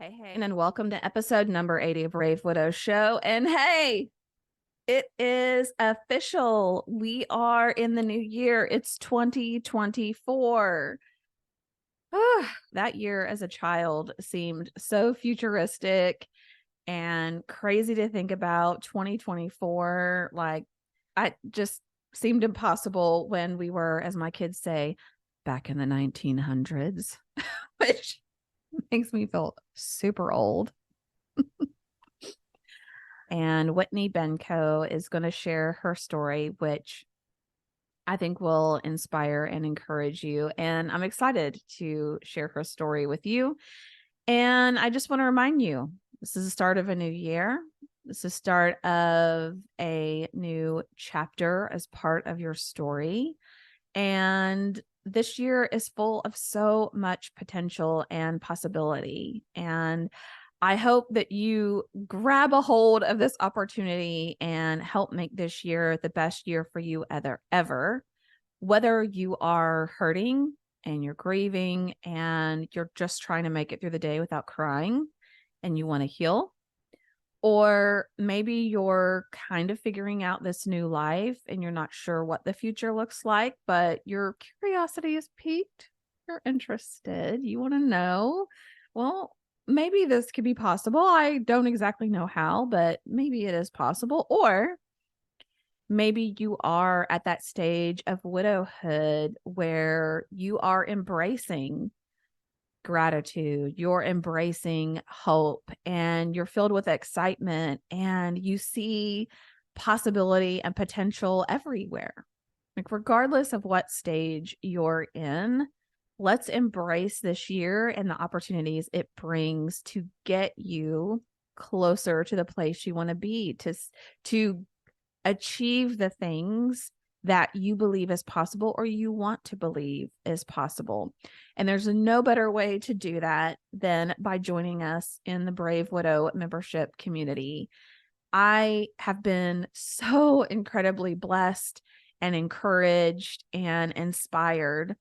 Hey, and welcome to episode number 80 of Brave Widow Show. And hey, it is official. We are in the new year. It's 2024. That year as a child seemed so futuristic and crazy to think about. 2024, like, I just seemed impossible when we were, as my kids say, back in the 1900s, which makes me feel super old. And Whitney Benko is going to share her story, which I think will inspire and encourage you. And I'm excited to share her story with you. And I just want to remind you, this is the start of a new year. This is the start of a new chapter as part of your story. And this year is full of so much potential and possibility. And I hope that you grab a hold of this opportunity and help make this year the best year for you ever. Whether you are hurting and you're grieving and you're just trying to make it through the day without crying and you want to heal, or maybe you're kind of figuring out this new life and you're not sure what the future looks like, but your curiosity is piqued. You're interested. You want to know. Well, maybe this could be possible. I don't exactly know how, but maybe it is possible. Or maybe you are at that stage of widowhood where you are embracing gratitude, you're embracing hope, and you're filled with excitement, and you see possibility and potential everywhere. Like, regardless of what stage you're in, let's embrace this year and the opportunities it brings to get you closer to the place you want to be, to achieve the things that you believe is possible or you want to believe is possible. And there's no better way to do that than by joining us in the Brave Widow membership community. I have been so incredibly blessed and encouraged and inspired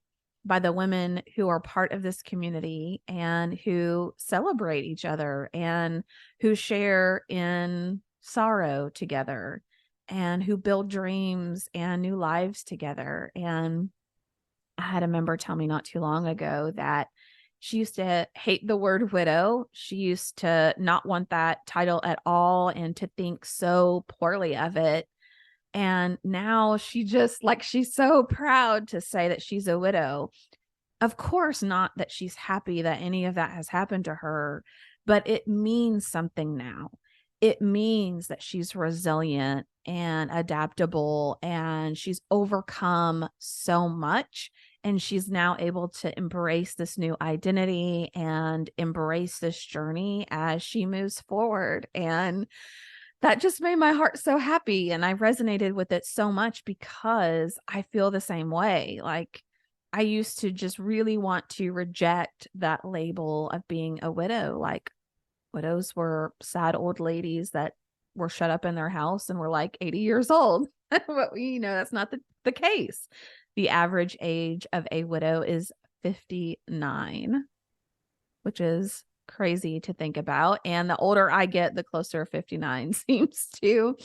by the women who are part of this community and who celebrate each other and who share in sorrow together and who build dreams and new lives together. And I had a member tell me not too long ago that she used to hate the word widow. She used to not want that title at all and to think so poorly of it. And now she's so proud to say that she's a widow. Of course, not that she's happy that any of that has happened to her, but it means something now. It means that she's resilient and adaptable and she's overcome so much. And she's now able to embrace this new identity and embrace this journey as she moves forward. And that just made my heart so happy. And I resonated with it so much because I feel the same way. Like, I used to just really want to reject that label of being a widow. Like, widows were sad old ladies that were shut up in their house and were like 80 years old. But that's not the case. The average age of a widow is 59, which is crazy to think about. And the older I get, the closer 59 seems to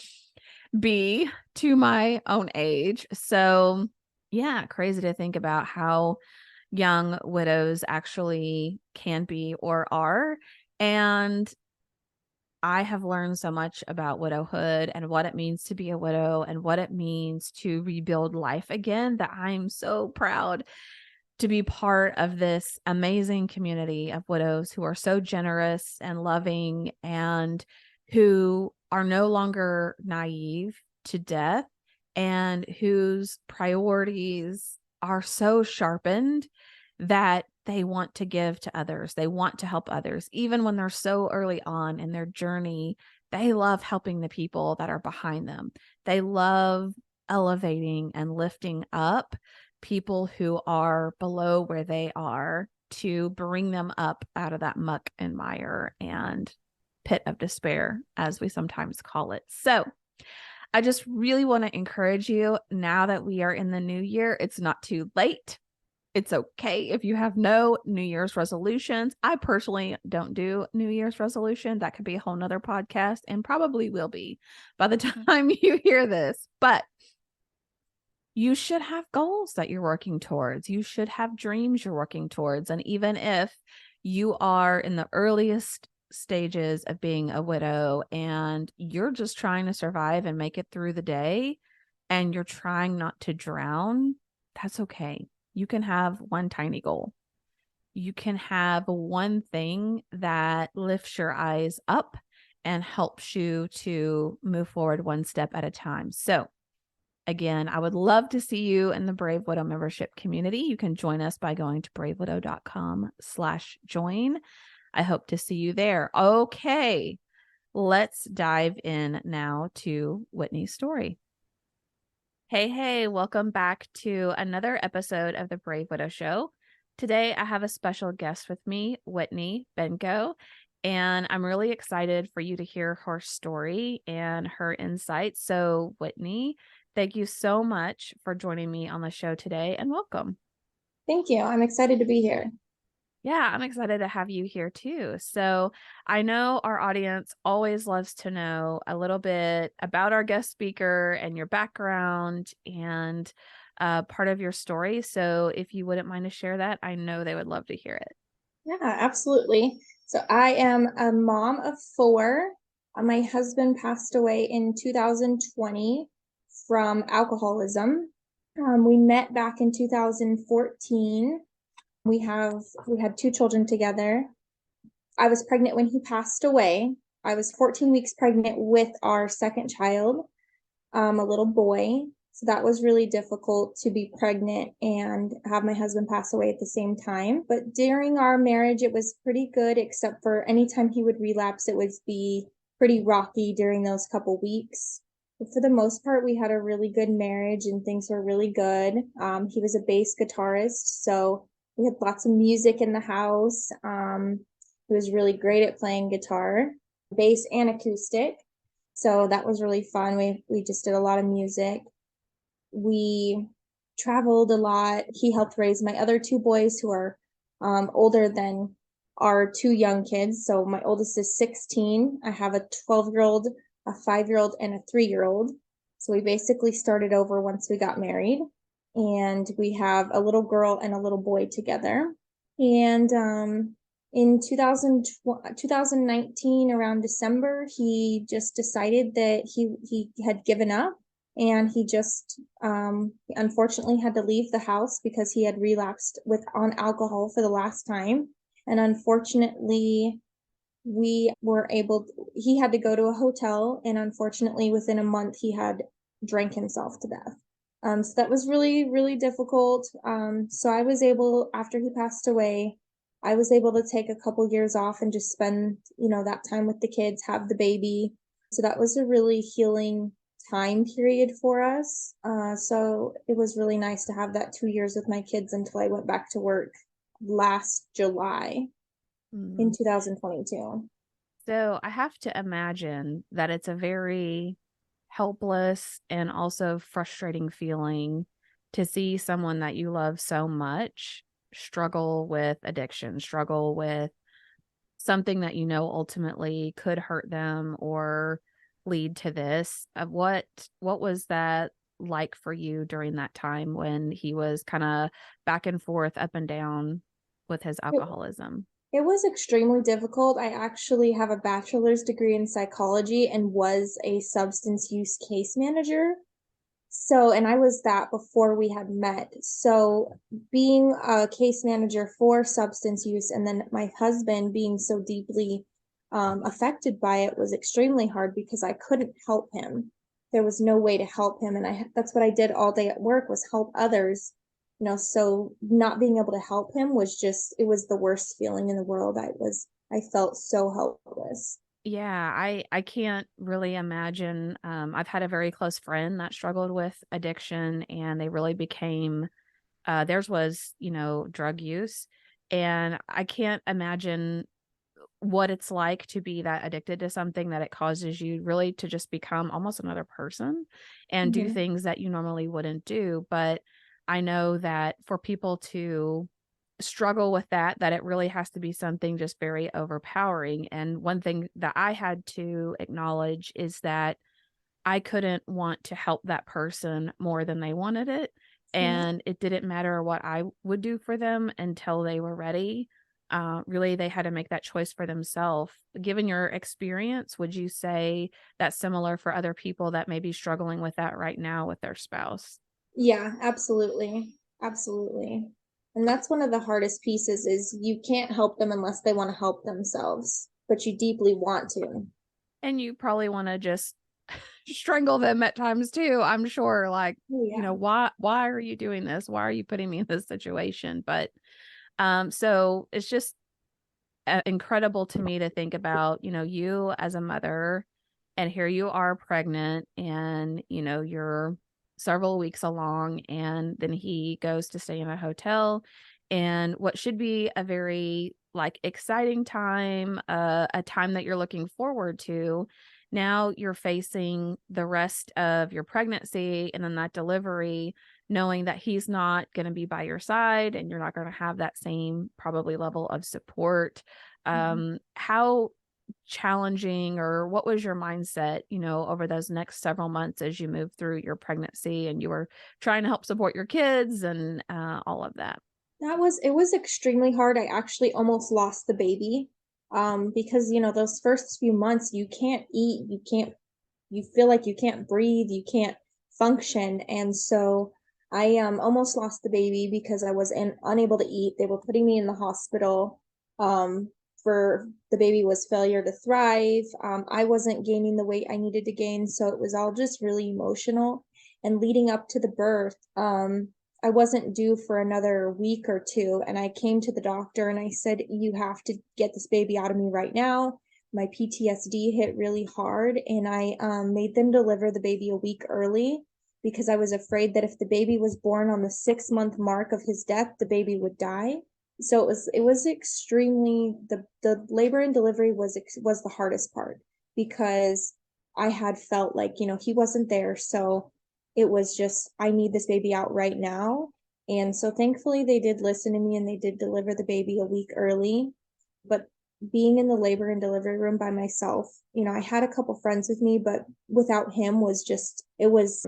be to my own age. So yeah, crazy to think about how young widows actually can be or are. And I have learned so much about widowhood and what it means to be a widow and what it means to rebuild life again, that I'm so proud to be part of this amazing community of widows who are so generous and loving and who are no longer naive to death and whose priorities are so sharpened that they want to give to others. They want to help others. Even when they're so early on in their journey, they love helping the people that are behind them. They love elevating and lifting up people who are below where they are to bring them up out of that muck and mire and pit of despair, as we sometimes call it. So I just really want to encourage you, now that we are in the new year, it's not too late. It's okay if you have no New Year's resolutions. I personally don't do New Year's resolution. That could be a whole nother podcast and probably will be by the time you hear this. But you should have goals that you're working towards. You should have dreams you're working towards. And even if you are in the earliest stages of being a widow and you're just trying to survive and make it through the day and you're trying not to drown, that's okay. You can have one tiny goal. You can have one thing that lifts your eyes up and helps you to move forward one step at a time. So, again, I would love to see you in the Brave Widow membership community. You can join us by going to bravewidow.com/join. I hope to see you there. Okay, let's dive in now to Whitney's story. Hey, welcome back to another episode of the Brave Widow Show. Today, I have a special guest with me, Whitney Benko, and I'm really excited for you to hear her story and her insights. So, Whitney, thank you so much for joining me on the show today, and welcome. Thank you. I'm excited to be here. Yeah, I'm excited to have you here too. So, I know our audience always loves to know a little bit about our guest speaker and your background and part of your story. So, if you wouldn't mind to share that, I know they would love to hear it. Yeah, absolutely. So I am a mom of four. My husband passed away in 2020 from alcoholism. We met back in 2014. We had two children together. I was pregnant when he passed away. I was 14 weeks pregnant with our second child, a little boy. So that was really difficult to be pregnant and have my husband pass away at the same time. But during our marriage, it was pretty good, except for anytime he would relapse, it would be pretty rocky during those couple weeks. But for the most part, we had a really good marriage and things were really good. He was a bass guitarist, so we had lots of music in the house. He was really great at playing guitar, bass and acoustic. So that was really fun. We just did a lot of music. We traveled a lot. He helped raise my other two boys who are older than our two young kids. So my oldest is 16. I have a 12-year-old, a 5-year-old, and a 3-year-old. So we basically started over once we got married. And we have a little girl and a little boy together. And in 2019, around December, he just decided that he had given up, and he just unfortunately had to leave the house because he had relapsed on alcohol for the last time. And unfortunately, he had to go to a hotel, and unfortunately within a month he had drank himself to death. So that was really, really difficult. So I was able, after he passed away, I was able to take a couple years off and just spend, that time with the kids, have the baby. So that was a really healing time period for us. So it was really nice to have that 2 years with my kids until I went back to work last July in 2022. So I have to imagine that it's a very helpless and also frustrating feeling to see someone that you love so much struggle with addiction, struggle with something that ultimately could hurt them or lead to this. What was that like for you during that time when he was kind of back and forth, up and down with his alcoholism? It was extremely difficult. I actually have a bachelor's degree in psychology and was a substance use case manager. So, and I was that before we had met. So, being a case manager for substance use and then my husband being so deeply affected by it was extremely hard because I couldn't help him. There was no way to help him. And that's what I did all day at work, was help others. So not being able to help him it was the worst feeling in the world. I felt so helpless. Yeah, I can't really imagine. I've had a very close friend that struggled with addiction, and they really became theirs was, drug use. And I can't imagine what it's like to be that addicted to something that it causes you really to just become almost another person and do Mhm. things that you normally wouldn't do. But I know that for people to struggle with that, that it really has to be something just very overpowering. And one thing that I had to acknowledge is that I couldn't want to help that person more than they wanted it, Yeah. and it didn't matter what I would do for them until they were ready. Really, they had to make that choice for themselves. Given your experience, would you say that's similar for other people that may be struggling with that right now with their spouse? Yeah, absolutely. Absolutely. And that's one of the hardest pieces is you can't help them unless they want to help themselves, but you deeply want to. And you probably wanna just strangle them at times too, I'm sure, like, Oh, yeah. "Why are you doing this? Why are you putting me in this situation?" But, so it's just incredible to me to think about, you as a mother, and here you are pregnant, and, you're several weeks along, and then he goes to stay in a hotel, and what should be a very like exciting time, a time that you're looking forward to. Now you're facing the rest of your pregnancy and then that delivery, knowing that he's not going to be by your side and you're not going to have that same probably level of support. Mhm. How challenging, or what was your mindset, over those next several months as you moved through your pregnancy and you were trying to help support your kids and all of that? It was extremely hard. I actually almost lost the baby. Because those first few months you can't eat, you feel like you can't breathe, you can't function. And so I almost lost the baby because I was unable to eat. They were putting me in the hospital for the baby was failure to thrive. I wasn't gaining the weight I needed to gain. So it was all just really emotional. And leading up to the birth, I wasn't due for another week or two. And I came to the doctor and I said, "You have to get this baby out of me right now." My PTSD hit really hard, and I made them deliver the baby a week early because I was afraid that if the baby was born on the 6 month mark of his death, the baby would die. So it was extremely the labor and delivery was the hardest part because I had felt like he wasn't there, so it was just I need this baby out right now. And so thankfully they did listen to me and they did deliver the baby a week early. But being in the labor and delivery room by myself, I had a couple friends with me, but without him was just it was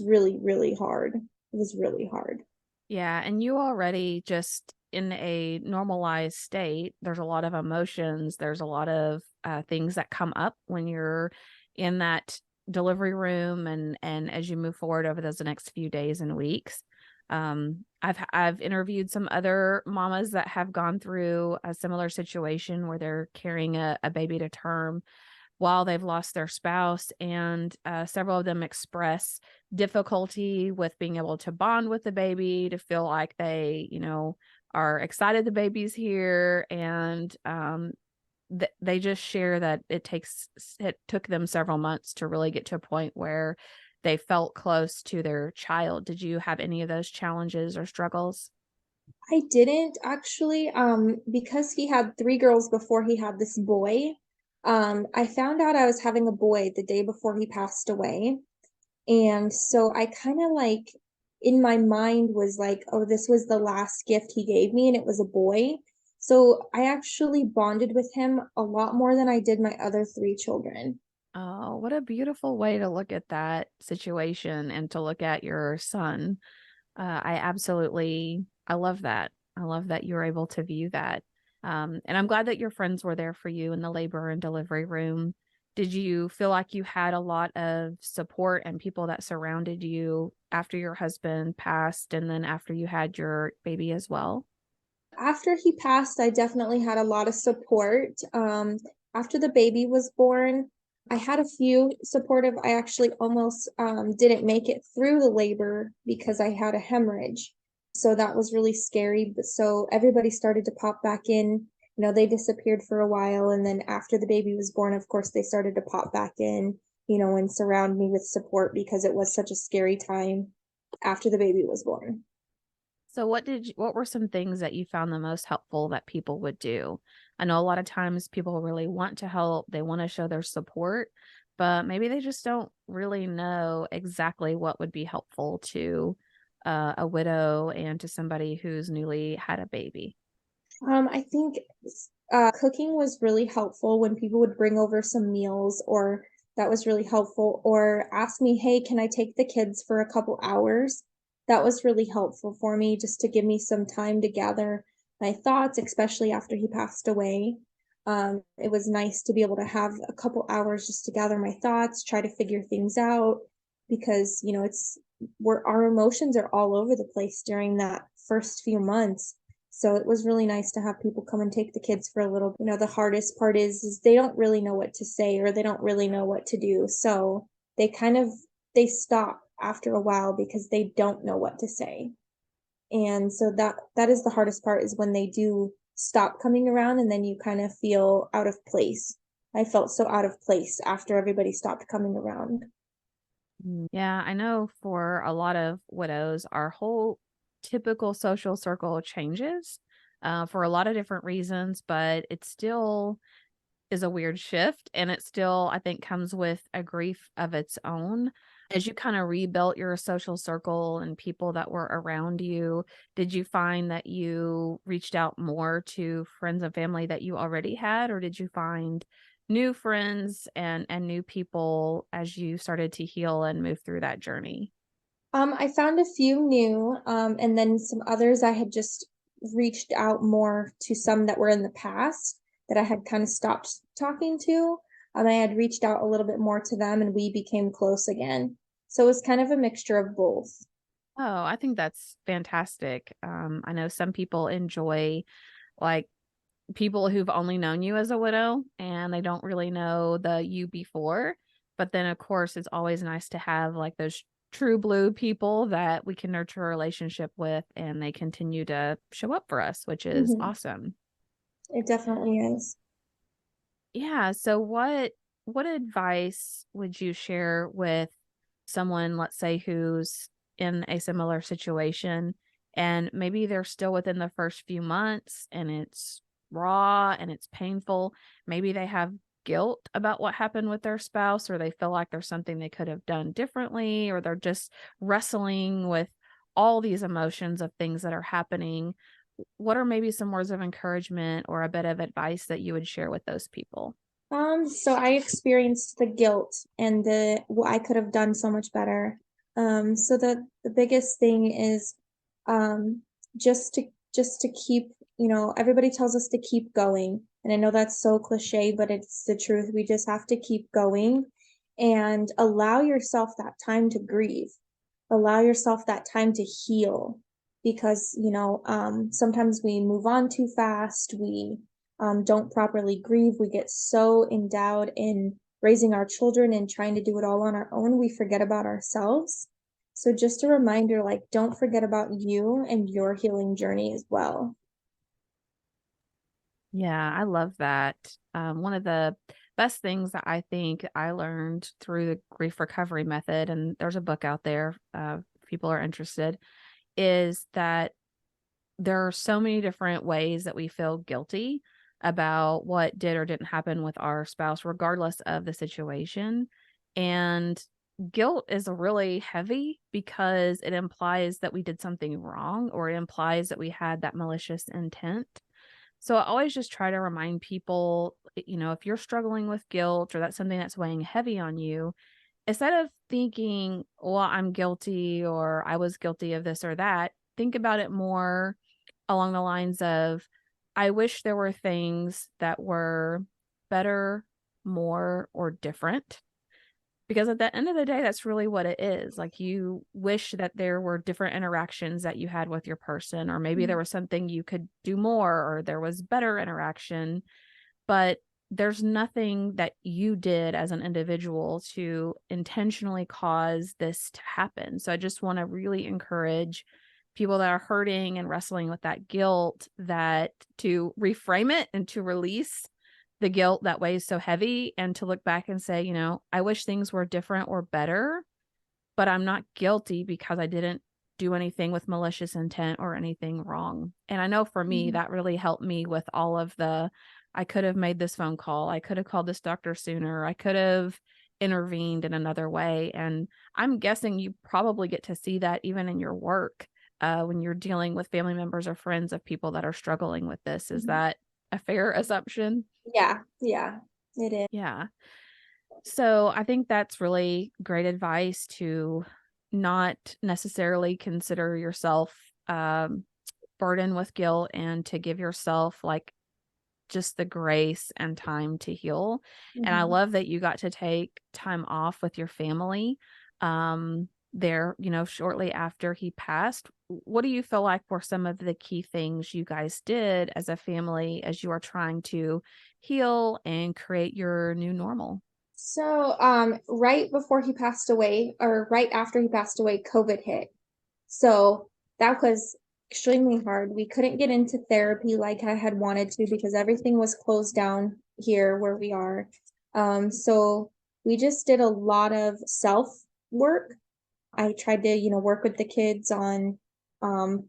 really, really hard. It was really hard. Yeah, and you already just in a normalized state, there's a lot of emotions, there's a lot of things that come up when you're in that delivery room, and as you move forward over those next few days and weeks. I've interviewed some other mamas that have gone through a similar situation where they're carrying a baby to term while they've lost their spouse, and several of them express difficulty with being able to bond with the baby, to feel like they, are excited the baby's here, and they just share that it took them several months to really get to a point where they felt close to their child. Did you have any of those challenges or struggles? I didn't actually, because he had 3 girls before he had this boy. I found out I was having a boy the day before he passed away. And so I kinda, like, in my mind was like, "Oh, this was the last gift he gave me, and it was a boy." So I actually bonded with him a lot more than I did my other 3 children. Oh, what a beautiful way to look at that situation and to look at your son. I love that. I love that you're able to view that. And I'm glad that your friends were there for you in the labor and delivery room. Did you feel like you had a lot of support and people that surrounded you after your husband passed and then after you had your baby as well? After he passed, I definitely had a lot of support. After the baby was born, I had a few supportive. I actually almost didn't make it through the labor because I had a hemorrhage. So that was really scary. But so everybody started to pop back in. They disappeared for a while. And then after the baby was born, of course, they started to pop back in, and surround me with support because it was such a scary time after the baby was born. So what were some things that you found the most helpful that people would do? I know a lot of times people really want to help, they want to show their support, but maybe they just don't really know exactly what would be helpful to a widow and to somebody who's newly had a baby? I think cooking was really helpful when people would bring over some meals, or that was really helpful, or ask me, hey, can I take the kids for a couple hours? That was really helpful for me just to give me some time to gather my thoughts, especially after he passed away. It was nice to be able to have a couple hours just to gather my thoughts, try to figure things out, because, it's where our emotions are all over the place during that first few months. So it was really nice to have people come and take the kids for a little. The hardest part is they don't really know what to say, or they don't really know what to do. So they kind of they stop after a while because they don't know what to say. And so that is the hardest part, is when they do stop coming around and then you kind of feel out of place. I felt so out of place after everybody stopped coming around. Yeah, I know for a lot of widows, our whole typical social circle changes for a lot of different reasons, but it still is a weird shift. And it still, I think, comes with a grief of its own. As you kind of rebuilt your social circle and people that were around you, did you find that you reached out more to friends and family that you already had, or did you find new friends and new people as you started to heal and move through that journey? I found a few new, and then some others I had just reached out more to, some that were in the past that I had kind of stopped talking to. I had reached out a little bit more to them and we became close again. So it was kind of a mixture of both. Oh, I think that's fantastic. I know some people enjoy like people who've only known you as a widow and they don't really know the you before. But then, of course, it's always nice to have like those true blue people that we can nurture a relationship with and they continue to show up for us, which is Mhm. awesome. It definitely is. Yeah. So what advice would you share with someone, let's say, who's in a similar situation and maybe they're still within the first few months and it's raw and it's painful. Maybe they have guilt about what happened with their spouse, or they feel like there's something they could have done differently, or they're just wrestling with all these emotions of things that are happening. What are maybe some words of encouragement or a bit of advice that you would share with those people? So I experienced the guilt and what I could have done so much better. So the biggest thing is, um, just to keep, everybody tells us to keep going, and I know that's so cliche, but it's the truth. We just have to keep going and allow yourself that time to grieve. Allow yourself that time to heal, because sometimes we move on too fast. We don't properly grieve. We get so endowed in raising our children and trying to do it all on our own, we forget about ourselves. So just a reminder, like, don't forget about you and your healing journey as well. Yeah, I love that. One of the best things that I think I learned through the grief recovery method, and there's a book out there if people are interested, is that there are so many different ways that we feel guilty about what did or didn't happen with our spouse, regardless of the situation. And guilt is really heavy because it implies that we did something wrong, or it implies that we had that malicious intent. So I always just try to remind people, if you're struggling with guilt or that's something that's weighing heavy on you, instead of thinking, well, I'm guilty or I was guilty of this or that, think about it more along the lines of, I wish there were things that were better, more, or different. Because at the end of the day, that's really what it is. Like, you wish that there were different interactions that you had with your person, or maybe there was something you could do more, or there was better interaction, but there's nothing that you did as an individual to intentionally cause this to happen. So I just want to really encourage people that are hurting and wrestling with that guilt, that to reframe it and to release the guilt that weighs so heavy, and to look back and say, I wish things were different or better, but I'm not guilty because I didn't do anything with malicious intent or anything wrong. And I know for me, Mhm. that really helped me with all of the, I could have made this phone call. I could have called this doctor sooner. I could have intervened in another way. And I'm guessing you probably get to see that even in your work, when you're dealing with family members or friends of people that are struggling with this. Is Mhm. that a fair assumption? Yeah, yeah, it is. Yeah. So I think that's really great advice to not necessarily consider yourself burdened with guilt, and to give yourself like just the grace and time to heal. And I Mhm. love that you got to take time off with your family there, shortly after he passed. What do you feel like were some of the key things you guys did as a family as you are trying to heal and create your new normal? So, right before he passed away, or right after he passed away, COVID hit. So that was extremely hard. We couldn't get into therapy like I had wanted to because everything was closed down here where we are. So we just did a lot of self work. I tried to, work with the kids on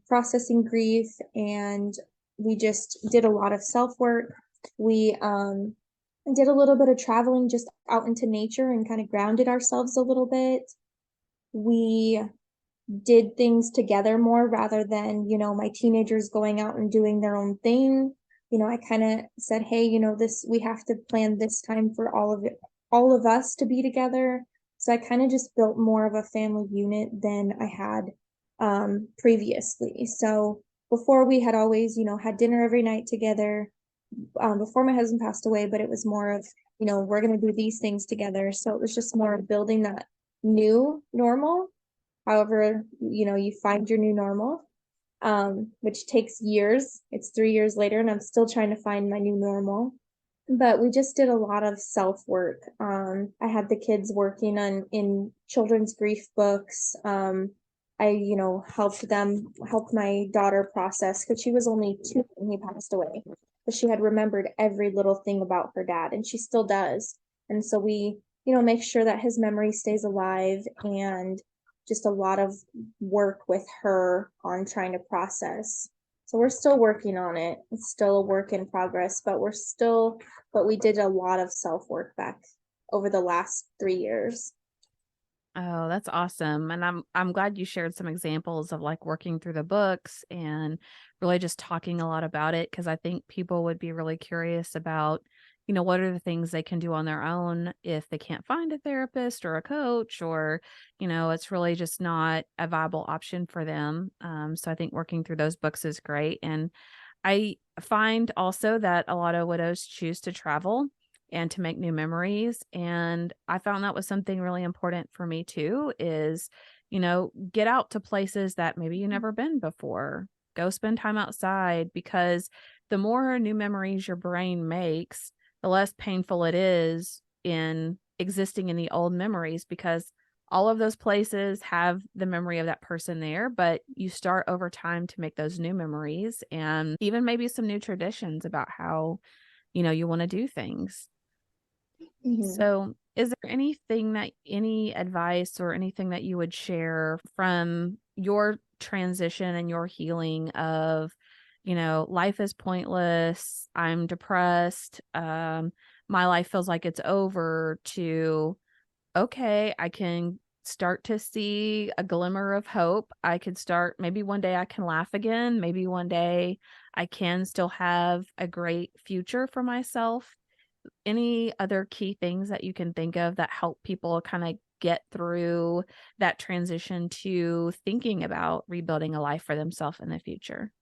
processing grief, and we just did a lot of self work. We did a little bit of traveling just out into nature and kind of grounded ourselves a little bit. We did things together more rather than, my teenagers going out and doing their own thing. I kind of said, hey, this, we have to plan this time for all of us to be together. So I kind of just built more of a family unit than I had previously. So before, we had always, had dinner every night together, before my husband passed away, but it was more of, we're going to do these things together. So it was just more of building that new normal. However, you find your new normal, which takes years. It's 3 years later, and I'm still trying to find my new normal. But we just did a lot of self work. I had the kids working on in children's grief books. I, helped my daughter process because she was only 2 when he passed away, but she had remembered every little thing about her dad, and she still does. And so we, make sure that his memory stays alive, and just a lot of work with her on trying to process. So we're still working on it. It's still a work in progress, but we did a lot of self work back over the last 3 years. Oh, that's awesome. And I'm glad you shared some examples of like working through the books and really just talking a lot about it, because I think people would be really curious about, what are the things they can do on their own if they can't find a therapist or a coach, or, it's really just not a viable option for them. So I think working through those books is great. And I find also that a lot of widows choose to travel and to make new memories. And I found that was something really important for me too, is, get out to places that maybe you never been before. Go spend time outside, because the more new memories your brain makes, the less painful it is in existing in the old memories, because all of those places have the memory of that person there, but you start over time to make those new memories and even maybe some new traditions about how, you want to do things. Mhm. So, is there any advice or anything that you would share from your transition and your healing of, life is pointless, I'm depressed, my life feels like it's over, to, okay, I can start to see a glimmer of hope. I could start, maybe one day I can laugh again. Maybe one day I can still have a great future for myself. Any other key things that you can think of that help people kind of get through that transition to thinking about rebuilding a life for themselves in the future?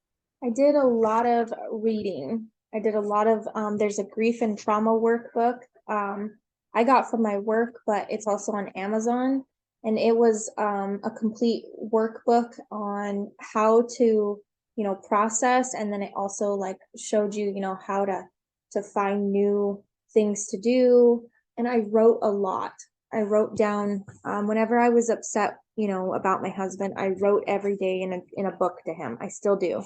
I did a lot of reading. I did a lot of, there's a grief and trauma workbook I got from my work, but it's also on Amazon. And it was a complete workbook on how to, process. And then it also like showed you, how to find new things to do. And I wrote a lot. I wrote down whenever I was upset, about my husband. I wrote every day in a book to him. I still do,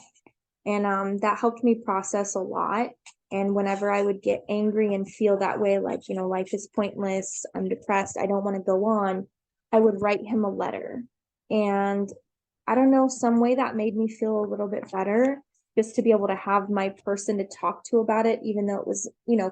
and that helped me process a lot. And whenever I would get angry and feel that way, like, life is pointless, I'm depressed, I don't want to go on, I would write him a letter. And I don't know, some way that made me feel a little bit better. just to be able to have my person to talk to about it, even though it was,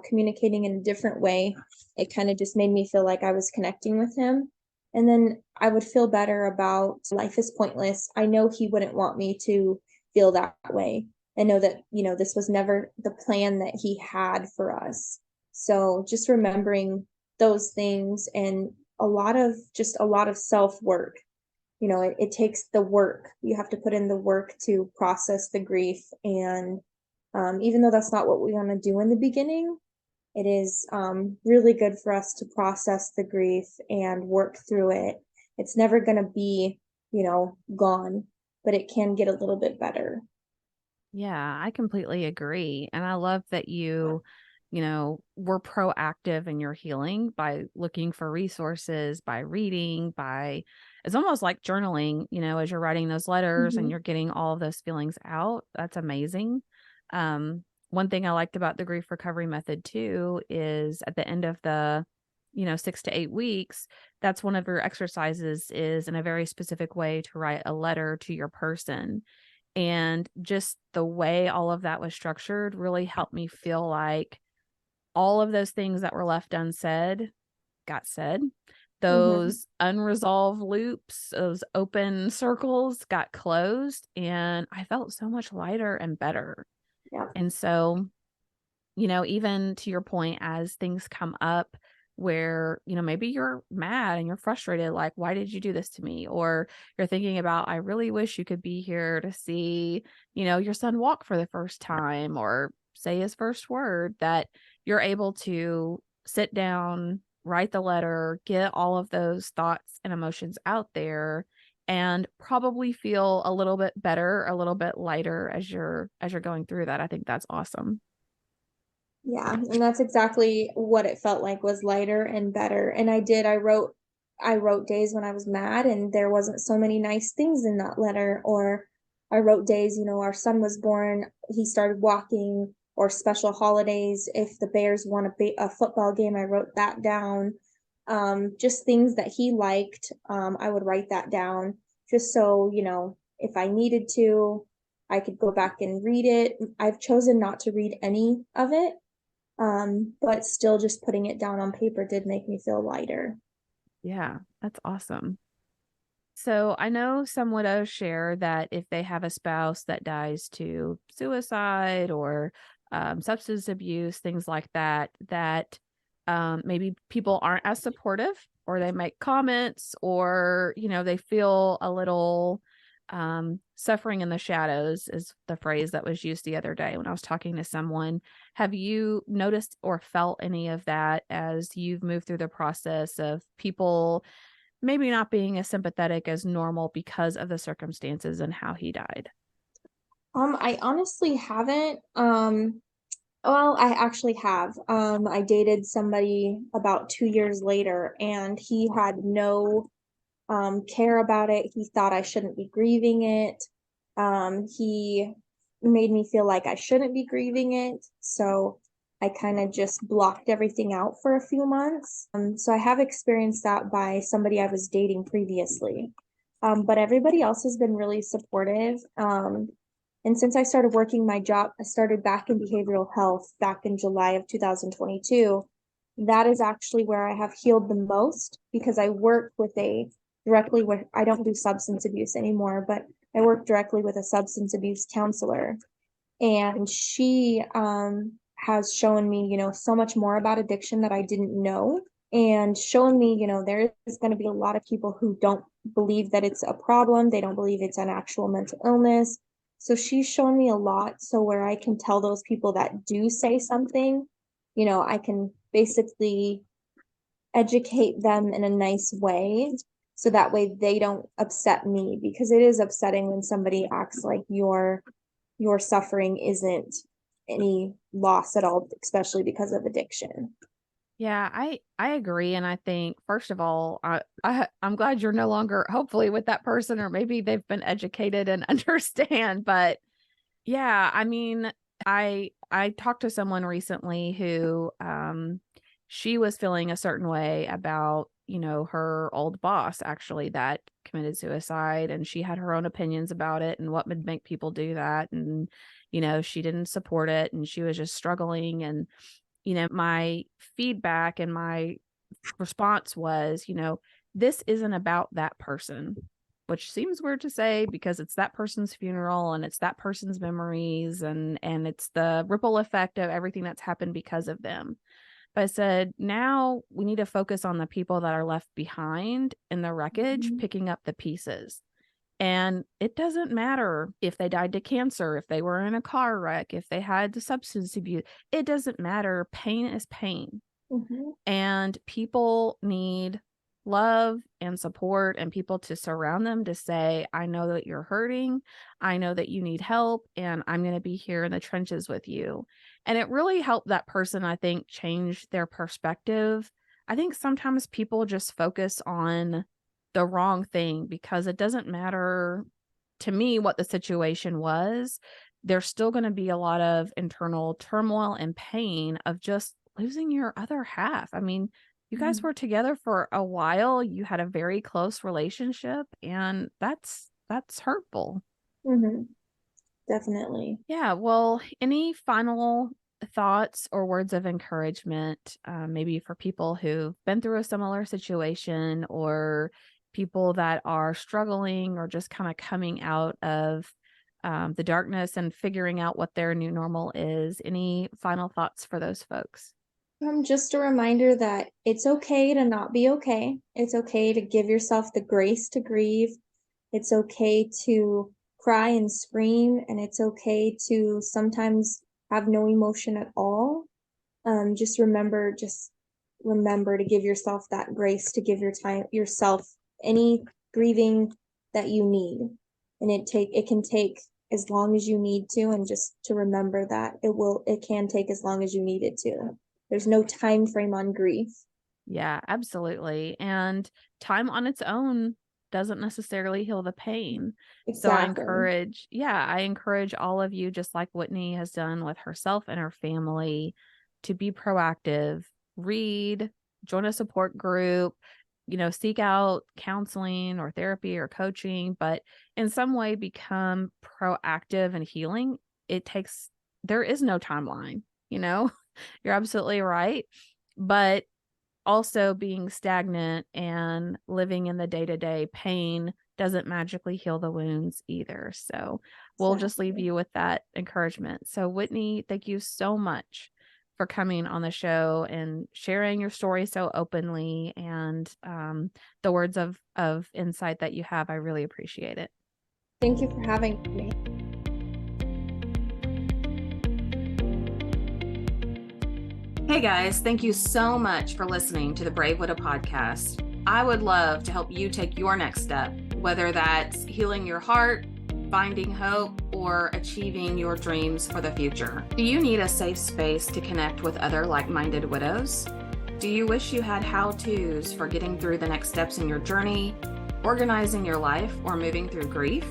communicating in a different way, it kind of just made me feel like I was connecting with him. And then I would feel better about life is pointless. I know he wouldn't want me to feel that way. I know that, this was never the plan that he had for us. So just remembering those things, and a lot of self work. It takes the work. You have to put in the work to process the grief. And even though that's not what we want to do in the beginning, it is really good for us to process the grief and work through it. It's never going to be, gone, but it can get a little bit better. Yeah, I completely agree. And I love that were proactive in your healing by looking for resources, by reading, by it's almost like journaling, as you're writing those letters and Mm-hmm. you're getting all of those feelings out. That's amazing. One thing I liked about the grief recovery method too is at the end of the 6 to 8 weeks, that's one of your exercises is in a very specific way to write a letter to your person. And just the way all of that was structured really helped me feel like all of those things that were left unsaid got said. Mm-hmm. Those unresolved loops, those open circles got closed, and I felt so much lighter and better. Yeah. And so, even to your point, as things come up where, maybe you're mad and you're frustrated, like, why did you do this to me? Or you're thinking about, I really wish you could be here to see, your son walk for the first time or say his first word, that you're able to sit down, write the letter, get all of those thoughts and emotions out there and probably feel a little bit better, a little bit lighter as you're going through that. I think that's awesome. Yeah, and that's exactly what it felt like, was lighter and better. And I wrote days when I was mad and there wasn't so many nice things in that letter. Or I wrote days, our son was born, he started walking, or special holidays. If the Bears won a football game, I wrote that down. Just things that he liked, I would write that down just so, if I needed to, I could go back and read it. I've chosen not to read any of it, but still just putting it down on paper did make me feel lighter. Yeah, that's awesome. So I know some widows share that if they have a spouse that dies to suicide or substance abuse, things like that, that maybe people aren't as supportive or they make comments or, they feel a little suffering in the shadows is the phrase that was used the other day when I was talking to someone. Have you noticed or felt any of that as you've moved through the process of people maybe not being as sympathetic as normal because of the circumstances and how he died? I honestly haven't. Well, I actually have. I dated somebody about 2 years later, and he had no care about it. He thought I shouldn't be grieving it. He made me feel like I shouldn't be grieving it. So I kind of just blocked everything out for a few months. So I have experienced that by somebody I was dating previously. But everybody else has been really supportive. And since I started working my job, I started back in behavioral health back in July of 2022. That is actually where I have healed the most, because I work with a directly with, I don't do substance abuse anymore, but I work directly with a substance abuse counselor. And she has shown me, so much more about addiction that I didn't know, and shown me, there is going to be a lot of people who don't believe that it's a problem. They don't believe it's an actual mental illness. So she's shown me a lot. So where I can tell those people that do say something, I can basically educate them in a nice way, so that way they don't upset me, because it is upsetting when somebody acts like your suffering isn't any loss at all, especially because of addiction. Yeah, I agree, and I think first of all, I'm glad you're no longer hopefully with that person, or maybe they've been educated and understand. But yeah, I mean, I talked to someone recently who she was feeling a certain way about her old boss actually that committed suicide, and she had her own opinions about it and what would make people do that. And, she didn't support it, and she was just struggling. And, my feedback and my response was, this isn't about that person, which seems weird to say because it's that person's funeral and it's that person's memories, and it's the ripple effect of everything that's happened because of them. But I said, now we need to focus on the people that are left behind in the wreckage, picking up the pieces. And it doesn't matter if they died to cancer, if they were in a car wreck, if they had the substance abuse. It doesn't matter. Pain is pain. And people need love and support and people to surround them to say, I know that you're hurting. I know that you need help, and I'm going to be here in the trenches with you. And it really helped that person, I think, change their perspective. I think sometimes people just focus on the wrong thing because it doesn't matter to me what the situation was. There's still going to be a lot of internal turmoil and pain of just losing your other half. I mean, you guys were together for a while. You had a very close relationship, and that's hurtful. Definitely. Yeah. Well, any final thoughts or words of encouragement, maybe for people who've been through a similar situation, or people that are struggling or just kind of coming out of the darkness and figuring out what their new normal is? Any final thoughts for those folks? Just a reminder that it's okay to not be okay. It's okay to give yourself the grace to grieve. It's okay to cry and scream, and it's okay to sometimes have no emotion at all. Just remember to give yourself that grace, to give yourself any grieving that you need. And it can take as long as you need to, and just to remember that it can take as long as you need it to. There's no time frame on grief. Yeah, absolutely. And time on its own doesn't necessarily heal the pain. Exactly. So I encourage all of you, just like Whitney has done with herself and her family, to be proactive, read, join a support group, seek out counseling or therapy or coaching, but in some way become proactive and healing. There is no timeline, you're absolutely right. But also being stagnant and living in the day-to-day pain doesn't magically heal the wounds either. So we'll just leave you with that encouragement. So Whitney, thank you so much for coming on the show and sharing your story so openly, and the words of insight that you have. I really appreciate it. Thank you for having me. Hey guys, thank you so much for listening to the Brave Widow podcast. I would love to help you take your next step, whether that's healing your heart, finding hope, or achieving your dreams for the future. Do you need a safe space to connect with other like-minded widows? Do you wish you had how-tos for getting through the next steps in your journey, organizing your life, or moving through grief?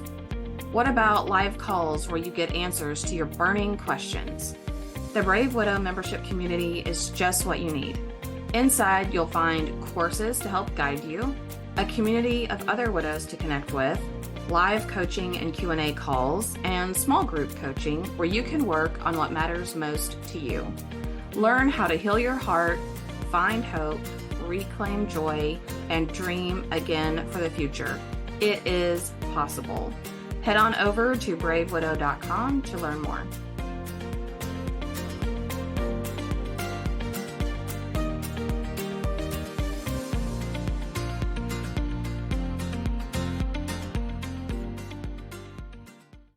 What about live calls where you get answers to your burning questions? The Brave Widow membership community is just what you need. Inside, you'll find courses to help guide you, a community of other widows to connect with, live coaching and Q&A calls, and small group coaching where you can work on what matters most to you. Learn how to heal your heart, find hope, reclaim joy, and dream again for the future. It is possible. Head on over to bravewidow.com to learn more.